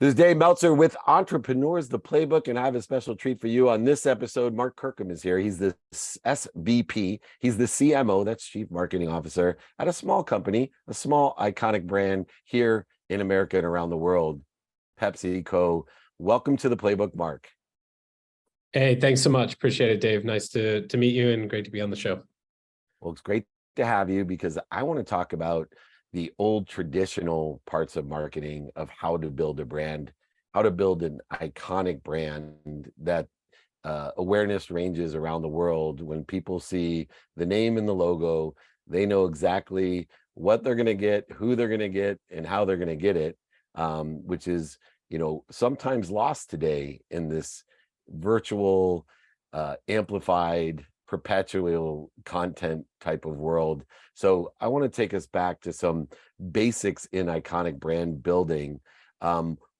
This is Dave Meltzer with Entrepreneurs, the Playbook, and I have a special treat for you on this episode. Mark Kirkham is here. He's the SVP. He's the CMO, that's Chief Marketing Officer, at a small company, a small iconic brand here in America and around the world, PepsiCo. Welcome to the Playbook, Mark. Hey, thanks so much. Appreciate it, Dave. Nice to meet you and great to be on the show. Well, it's great to have you because I want to talk about the old traditional parts of marketing of how to build a brand, how to build an iconic brand that awareness ranges around the world. When people see the name and the logo, they know exactly what they're going to get, who they're going to get, and how they're going to get it, which is, sometimes lost today in this virtual, amplified, perpetual content type of world. So I want to take us back to some basics in iconic brand building.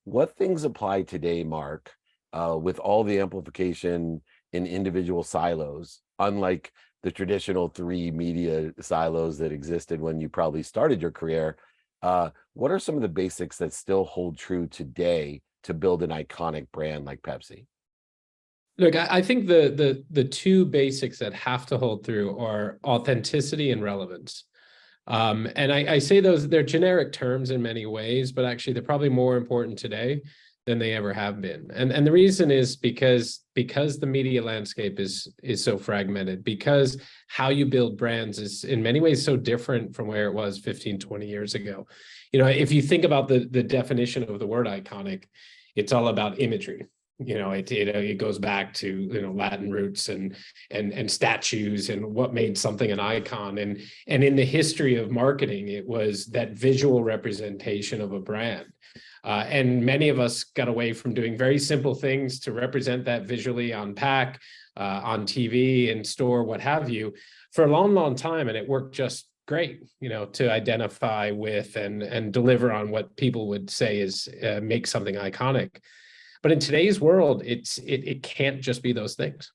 What things apply today, Mark, with all the amplification in individual silos, unlike the traditional three media silos that existed when you probably started your career? What are some of the basics that still hold true today to build an iconic brand like Pepsi? Look, I think the two basics that have to hold through are authenticity and relevance. And I say they're generic terms in many ways, but actually they're probably more important today than they ever have been. And the reason is because the media landscape is so fragmented, because how you build brands is in many ways so different from where it was 15, 20 years ago. If you think about the definition of the word iconic, it's all about imagery. It goes back to Latin roots and statues and what made something an icon. And in the history of marketing, it was that visual representation of a brand. And many of us got away from doing very simple things to represent that visually on pack, on TV, in store, what have you, for a long, long time. And it worked just great, to identify with and deliver on what people would say is make something iconic. But in today's world, it can't just be those things.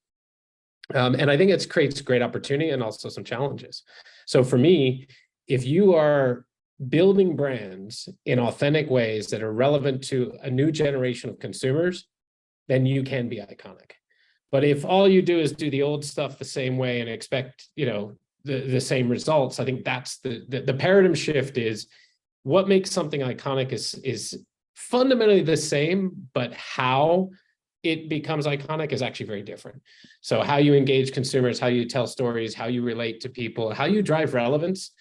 And I think it creates great opportunity and also some challenges. So for me, if you are building brands in authentic ways that are relevant to a new generation of consumers, then you can be iconic. But if all you do is do the old stuff the same way and expect, the same results, I think that's the paradigm shift. Is what makes something iconic is fundamentally the same, but how it becomes iconic is actually very different. So how you engage consumers, how you tell stories, how you relate to people, how you drive relevance,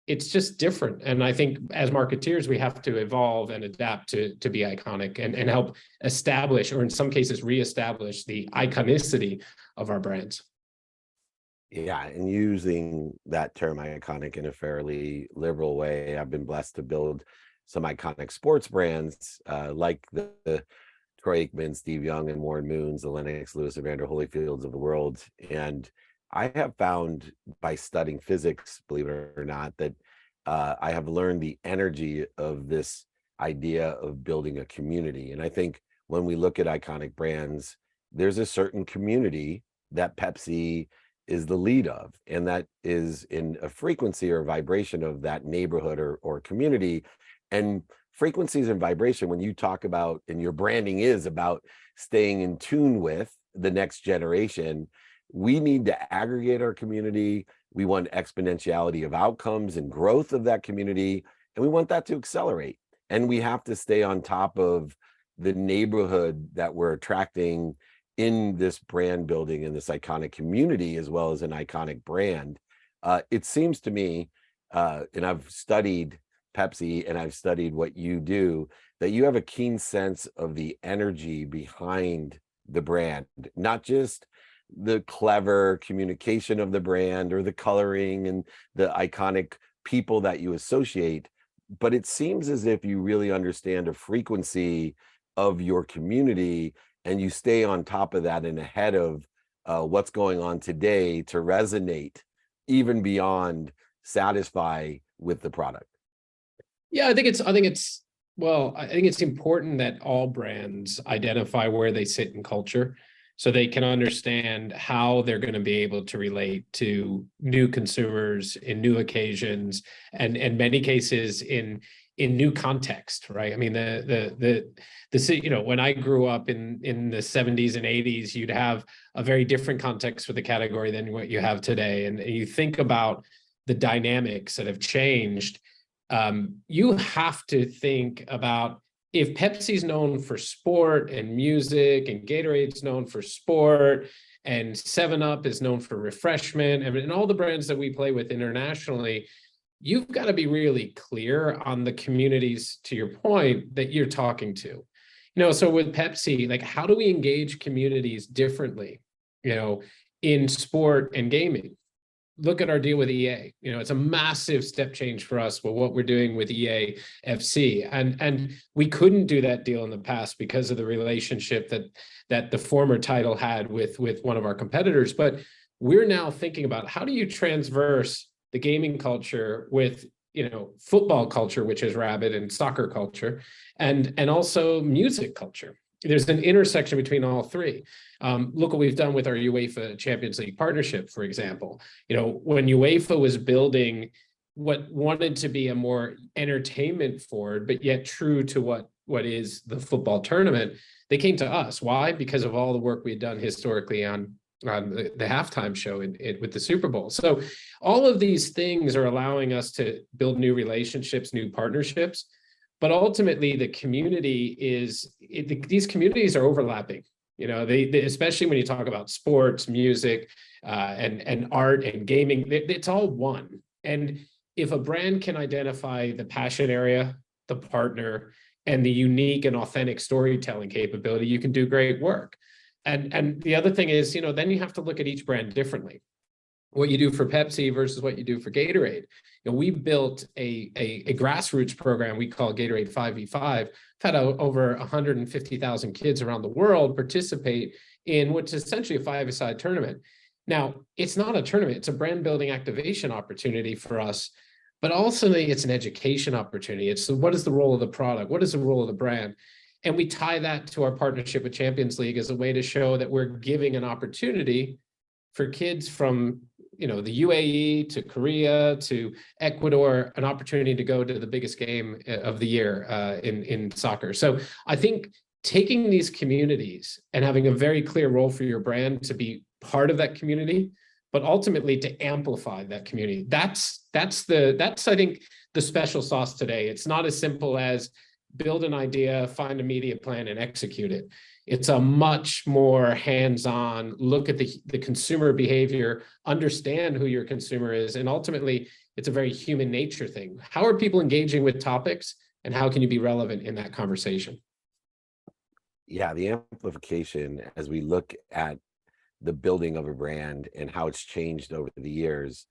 it's just different. And I think as marketeers, we have to evolve and adapt to be iconic and help establish, or in some cases, reestablish the iconicity of our brands. Yeah, and using that term iconic in a fairly liberal way, I've been blessed to build some iconic sports brands like the Troy Aikman, Steve Young, and Warren Moons, the Lennox Lewis and Vander Holyfields of the world. And I have found by studying physics, believe it or not, that I have learned the energy of this idea of building a community. And I think when we look at iconic brands, there's a certain community that Pepsi is the lead of, and that is in a frequency or vibration of that neighborhood or community. And frequencies and vibration, when you talk about, and your branding is about staying in tune with the next generation, we need to aggregate our community. We want exponentiality of outcomes and growth of that community, and we want that to accelerate. And we have to stay on top of the neighborhood that we're attracting in this brand building and this iconic community, as well as an iconic brand. It seems to me, and I've studied Pepsi and I've studied what you do, that you have a keen sense of the energy behind the brand, not just the clever communication of the brand or the coloring and the iconic people that you associate, but it seems as if you really understand a frequency of your community and you stay on top of that and ahead of what's going on today to resonate even beyond satisfy with the product. Yeah, I think it's important that all brands identify where they sit in culture so they can understand how they're going to be able to relate to new consumers in new occasions, and in many cases in in new context, right? I mean, you know, when I grew up in the 70s and 80s, you'd have a very different context for the category than what you have today. And you think about the dynamics that have changed. You have to think about, if Pepsi's known for sport and music, and Gatorade's known for sport, and 7-Up is known for refreshment, and all the brands that we play with internationally, you've got to be really clear on the communities, to your point, that you're talking to. You know, so with Pepsi, like, how do we engage communities differently, you know, in sport and gaming? Look at our deal with EA. You know, it's a massive step change for us with what we're doing with EA FC. And we couldn't do that deal in the past because of the relationship that the former title had with one of our competitors. But we're now thinking about, how do you transverse the gaming culture with, you know, football culture, which is rabid, and soccer culture, and also music culture. There's an intersection between all three. Look what we've done with our UEFA Champions League partnership, for example. You know, when UEFA was building what wanted to be a more entertainment forward, but yet true to what is the football tournament, they came to us. Why? Because of all the work we had done historically on the halftime show with the Super Bowl. So all of these things are allowing us to build new relationships, new partnerships. But ultimately, the community these communities are overlapping. You know, they especially when you talk about sports, music, and art and gaming, it's all one. And if a brand can identify the passion area, the partner, and the unique and authentic storytelling capability, you can do great work. And the other thing is, you know, then you have to look at each brand differently. What you do for Pepsi versus what you do for Gatorade. You know, we built a grassroots program we call Gatorade 5v5. We've had over 150,000 kids around the world participate in what's essentially a 5-a-side tournament. Now, it's not a tournament, it's a brand building activation opportunity for us, but also it's an education opportunity. It's what is the role of the product? What is the role of the brand? And we tie that to our partnership with Champions League as a way to show that we're giving an opportunity for kids from, you know, the UAE to Korea to Ecuador, an opportunity to go to the biggest game of the year in soccer. So I think taking these communities and having a very clear role for your brand to be part of that community, but ultimately to amplify that community. That's I think the special sauce today. It's not as simple as build an idea, find a media plan, and execute it. It's a much more hands-on look at the consumer behavior, understand who your consumer is, and ultimately it's a very human nature thing. How are people engaging with topics, and how can you be relevant in that conversation? Yeah, the amplification, as we look at the building of a brand and how it's changed over the years,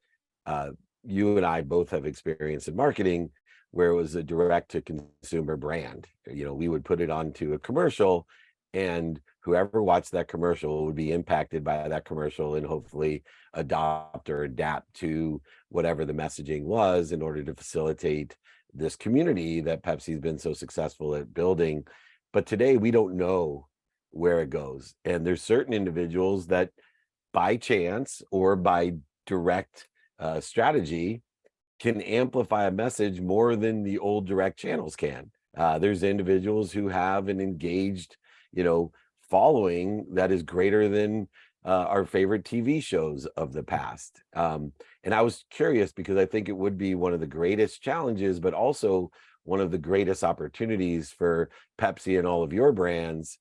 you and I both have experience in marketing where it was a direct to consumer brand. You know, we would put it onto a commercial, and whoever watched that commercial would be impacted by that commercial and hopefully adopt or adapt to whatever the messaging was in order to facilitate this community that Pepsi's been so successful at building. But today we don't know where it goes. And there's certain individuals that by chance or by direct strategy can amplify a message more than the old direct channels can. There's individuals who have an engaged, you know, following that is greater than our favorite TV shows of the past. And I was curious because I think it would be one of the greatest challenges, but also one of the greatest opportunities for Pepsi and all of your brands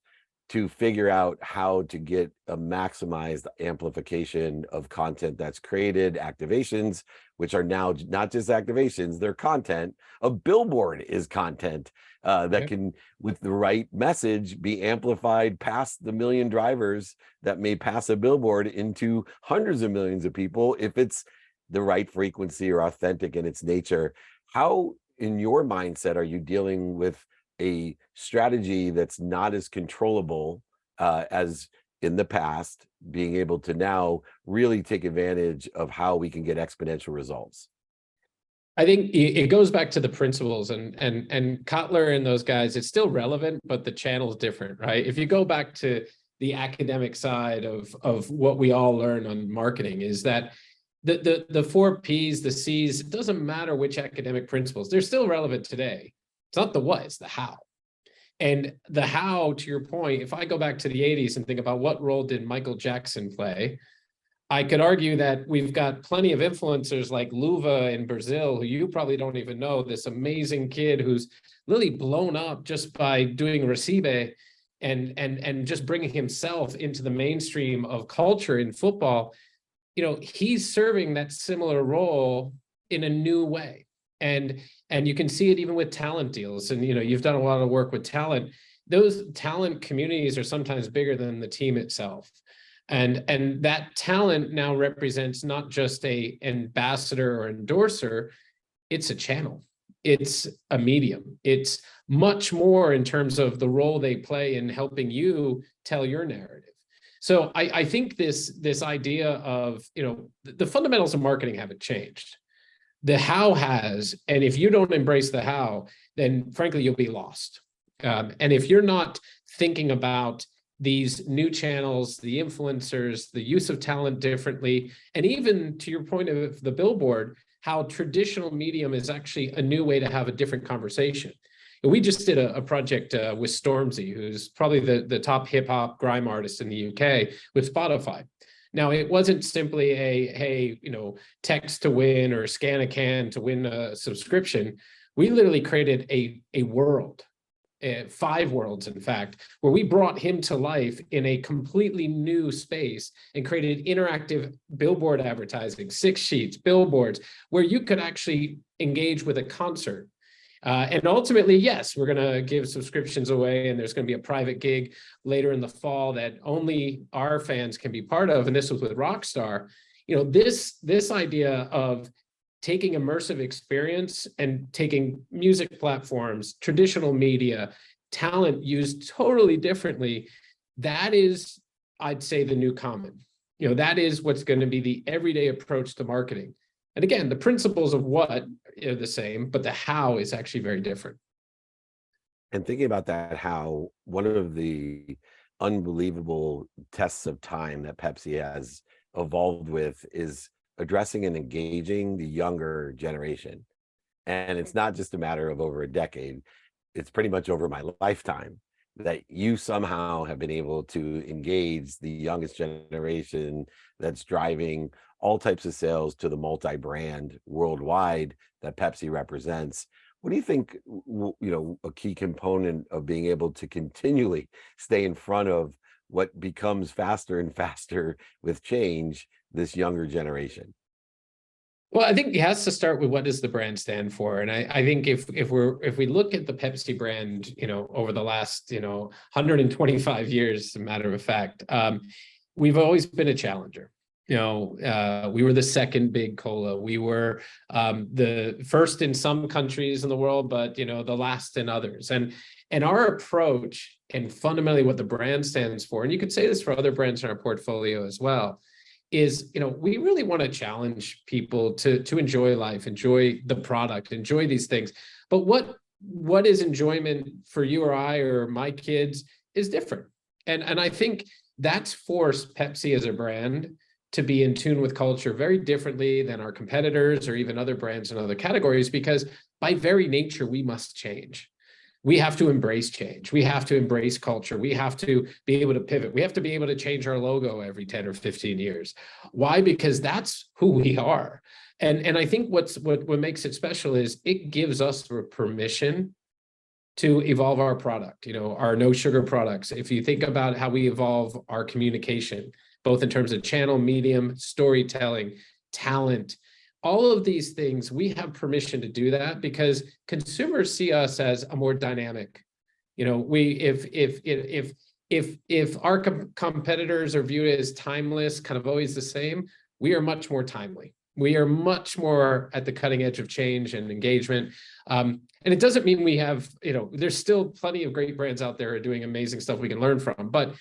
to figure out how to get a maximized amplification of content that's created, activations, which are now not just activations, they're content. A billboard is content that can, with the right message, be amplified past the million drivers that may pass a billboard into hundreds of millions of people if it's the right frequency or authentic in its nature. How, in your mindset, are you dealing with a strategy that's not as controllable as in the past, being able to now really take advantage of how we can get exponential results? I think it goes back to the principles and Kotler and those guys, it's still relevant, but the channel's different, right? If you go back to the academic side of what we all learn on marketing, is that the four P's, the C's, it doesn't matter which academic principles, they're still relevant today. It's not the what, it's the how. And the how, to your point, if I go back to the 80s and think about what role did Michael Jackson play, I could argue that we've got plenty of influencers like Luva in Brazil, who you probably don't even know, this amazing kid who's really blown up just by doing Recibe and just bringing himself into the mainstream of culture in football. You know, he's serving that similar role in a new way. And you can see it even with talent deals. And, you know, you've done a lot of work with talent. Those talent communities are sometimes bigger than the team itself. And that talent now represents not just a ambassador or endorser, it's a channel. It's a medium. It's much more in terms of the role they play in helping you tell your narrative. So I think this idea of, you know, the fundamentals of marketing haven't changed. The how has, and if you don't embrace the how, then frankly, you'll be lost. And if you're not thinking about these new channels, the influencers, the use of talent differently, and even to your point of the billboard, how traditional medium is actually a new way to have a different conversation. And we just did a project with Stormzy, who's probably the top hip hop grime artist in the UK, with Spotify. Now, it wasn't simply hey, you know, text to win or scan a can to win a subscription. We literally created a world, 5 worlds, in fact, where we brought him to life in a completely new space and created interactive billboard advertising, 6 sheets, billboards, where you could actually engage with a concert. And ultimately, yes, we're going to give subscriptions away, and there's going to be a private gig later in the fall that only our fans can be part of. And this was with Rockstar. You know, this idea of taking immersive experience and taking music platforms, traditional media, talent used totally differently, that is, I'd say, the new common. You know, that is what's going to be the everyday approach to marketing. And again, the principles of what are the same, but the how is actually very different. And thinking about that, how one of the unbelievable tests of time that Pepsi has evolved with is addressing and engaging the younger generation. And it's not just a matter of over a decade, it's pretty much over my lifetime that you somehow have been able to engage the youngest generation that's driving all types of sales to the multi-brand worldwide that Pepsi represents. What do you think, you know, a key component of being able to continually stay in front of what becomes faster and faster with change, this younger generation? Well, I think it has to start with what does the brand stand for, and I think if we look at the Pepsi brand, you know, over the last 125 years, as a matter of fact, we've always been a challenger. You know, we were the second big cola. We were the first in some countries in the world, but the last in others. And our approach and fundamentally what the brand stands for, and you could say this for other brands in our portfolio as well, is we really want to challenge people to enjoy life, enjoy the product, enjoy these things. But what is enjoyment for you or I or my kids is different. And I think that's forced Pepsi as a brand to be in tune with culture very differently than our competitors or even other brands in other categories, because by very nature, we must change. We have to embrace change. We have to embrace culture. We have to be able to pivot. We have to be able to change our logo every 10 or 15 years. Why? Because that's who we are. And I think what makes it special is it gives us the permission to evolve our product, our no sugar products. If you think about how we evolve our communication, both in terms of channel, medium, storytelling, talent, all of these things, we have permission to do that because consumers see us as a more dynamic. If our competitors are viewed as timeless, kind of always the same, we are much more timely. We are much more at the cutting edge of change and engagement. And it doesn't mean we have, there's still plenty of great brands out there doing amazing stuff we can learn from. But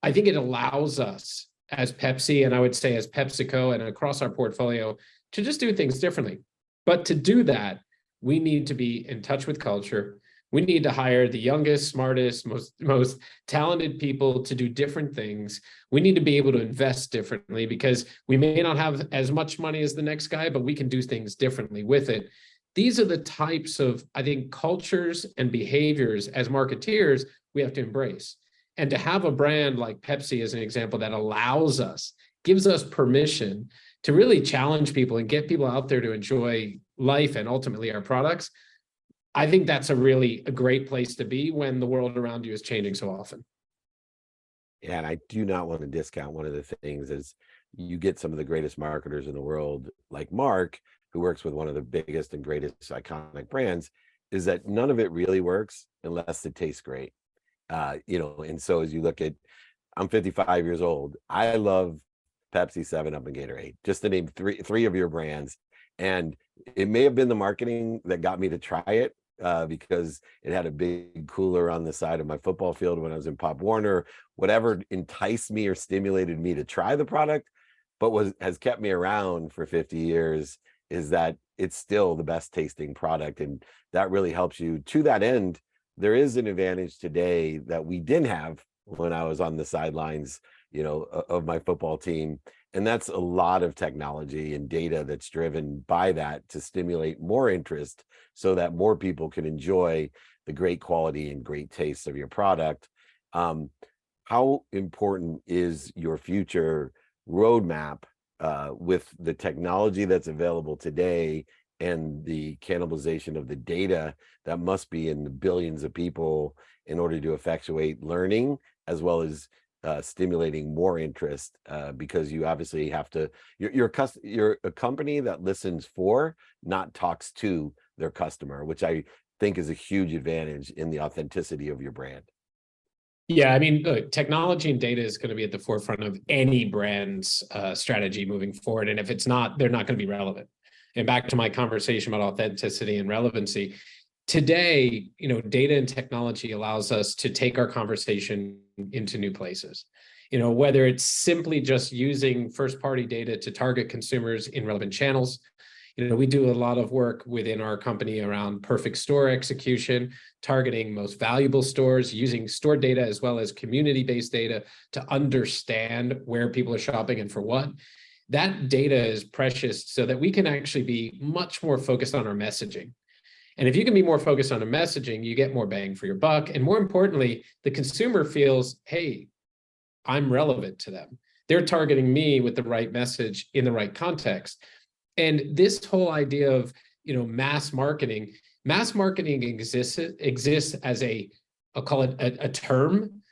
I think it allows us as Pepsi, and I would say as PepsiCo and across our portfolio, to just do things differently. But to do that, we need to be in touch with culture. We need to hire the youngest, smartest, most talented people to do different things. We need to be able to invest differently because we may not have as much money as the next guy, but we can do things differently with it. These are the types of, I think, cultures and behaviors as marketeers we have to embrace. And to have a brand like Pepsi as an example that allows us, gives us permission to really challenge people and get people out there to enjoy life and ultimately our products, I think that's a great place to be when the world around you is changing so often. Yeah, and I do not want to discount one of the things is you get some of the greatest marketers in the world, like Mark, who works with one of the biggest and greatest iconic brands, is that none of it really works unless it tastes great. And so as you look at, I'm 55 years old. I love Pepsi, 7 Up, and Gatorade, just to name three of your brands. And it may have been the marketing that got me to try it, because it had a big cooler on the side of my football field when I was in Pop Warner. Whatever enticed me or stimulated me to try the product, but has kept me around for 50 years, is that it's still the best tasting product. And that really helps you. To that end, there is an advantage today that we didn't have when I was on the sidelines, of my football team. And that's a lot of technology and data that's driven by that to stimulate more interest so that more people can enjoy the great quality and great taste of your product. How important is your future roadmap with the technology that's available today and the cannibalization of the data that must be in the billions of people in order to effectuate learning, as well as stimulating more interest, because you obviously have to, you're a company that listens for, not talks to their customer, which I think is a huge advantage in the authenticity of your brand. Yeah, I mean, look, technology and data is going to be at the forefront of any brand's strategy moving forward. And if it's not, they're not going to be relevant. And back to my conversation about authenticity and relevancy, today, data and technology allows us to take our conversation into new places. Whether it's simply just using first-party data to target consumers in relevant channels. We do a lot of work within our company around perfect store execution, targeting most valuable stores, using store data as well as community-based data to understand where people are shopping and for what. That data is precious so that we can actually be much more focused on our messaging. And if you can be more focused on a messaging, you get more bang for your buck. And more importantly, the consumer feels, hey, I'm relevant to them. They're targeting me with the right message in the right context. And this whole idea of, mass marketing exists as I'll call it a term,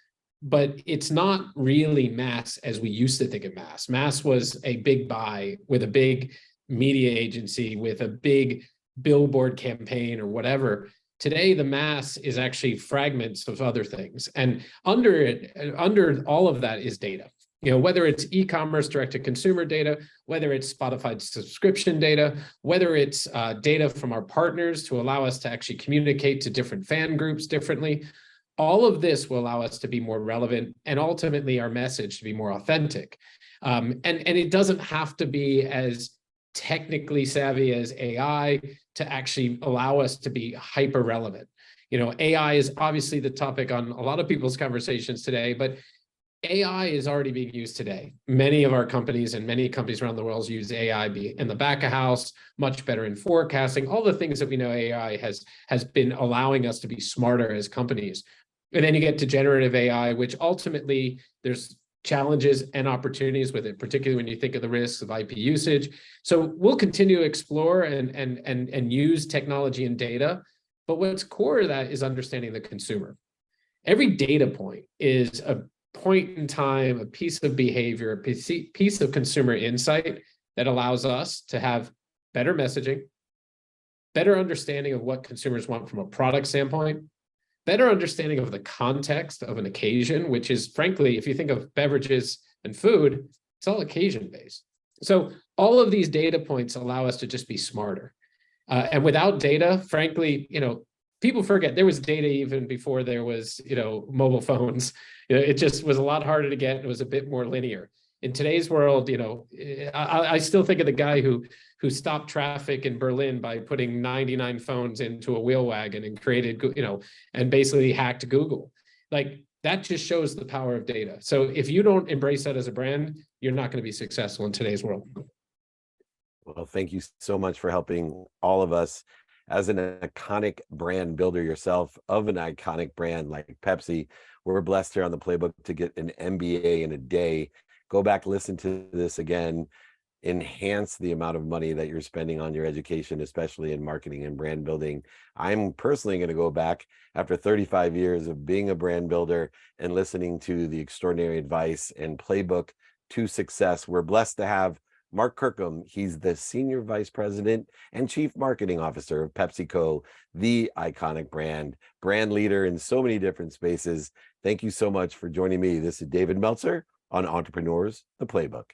but it's not really mass as we used to think of mass. Mass was a big buy with a big media agency, with a big billboard campaign or whatever. Today, the mass is actually fragments of other things. And under all of that is data. Whether it's e-commerce direct-to-consumer data, whether it's Spotify subscription data, whether it's data from our partners to allow us to actually communicate to different fan groups differently, all of this will allow us to be more relevant and ultimately our message to be more authentic. And it doesn't have to be as technically savvy as AI to actually allow us to be hyper relevant. AI is obviously the topic on a lot of people's conversations today, but AI is already being used today. Many of our companies and many companies around the world use AI in the back of house, much better in forecasting, all the things that we know AI has been allowing us to be smarter as companies. And then you get to generative AI, which ultimately there's challenges and opportunities with it, particularly when you think of the risks of IP usage. So we'll continue to explore and use technology and data, but what's core to that is understanding the consumer. Every data point is a point in time, a piece of behavior, a piece of consumer insight that allows us to have better messaging, better understanding of what consumers want from a product standpoint, better understanding of the context of an occasion, which is, frankly, if you think of beverages and food, it's all occasion-based. So all of these data points allow us to just be smarter. And without data, frankly, people forget there was data even before there was, mobile phones. It just was a lot harder to get. It was a bit more linear. In today's world, I still think of the guy who stopped traffic in Berlin by putting 99 phones into a wheel wagon and created, and basically hacked Google. Like, that just shows the power of data. So if you don't embrace that as a brand, you're not going to be successful in today's world. Well, thank you so much for helping all of us as an iconic brand builder yourself of an iconic brand like Pepsi. We're blessed here on the Playbook to get an MBA in a day. Go back, listen to this again, enhance the amount of money that you're spending on your education, especially in marketing and brand building. I'm personally going to go back after 35 years of being a brand builder and listening to the extraordinary advice and Playbook to success. We're blessed to have Mark Kirkham. He's the Senior Vice President and Chief Marketing Officer of PepsiCo, the iconic brand leader in so many different spaces. Thank you so much for joining me. This is David Meltzer on Entrepreneurs, the Playbook.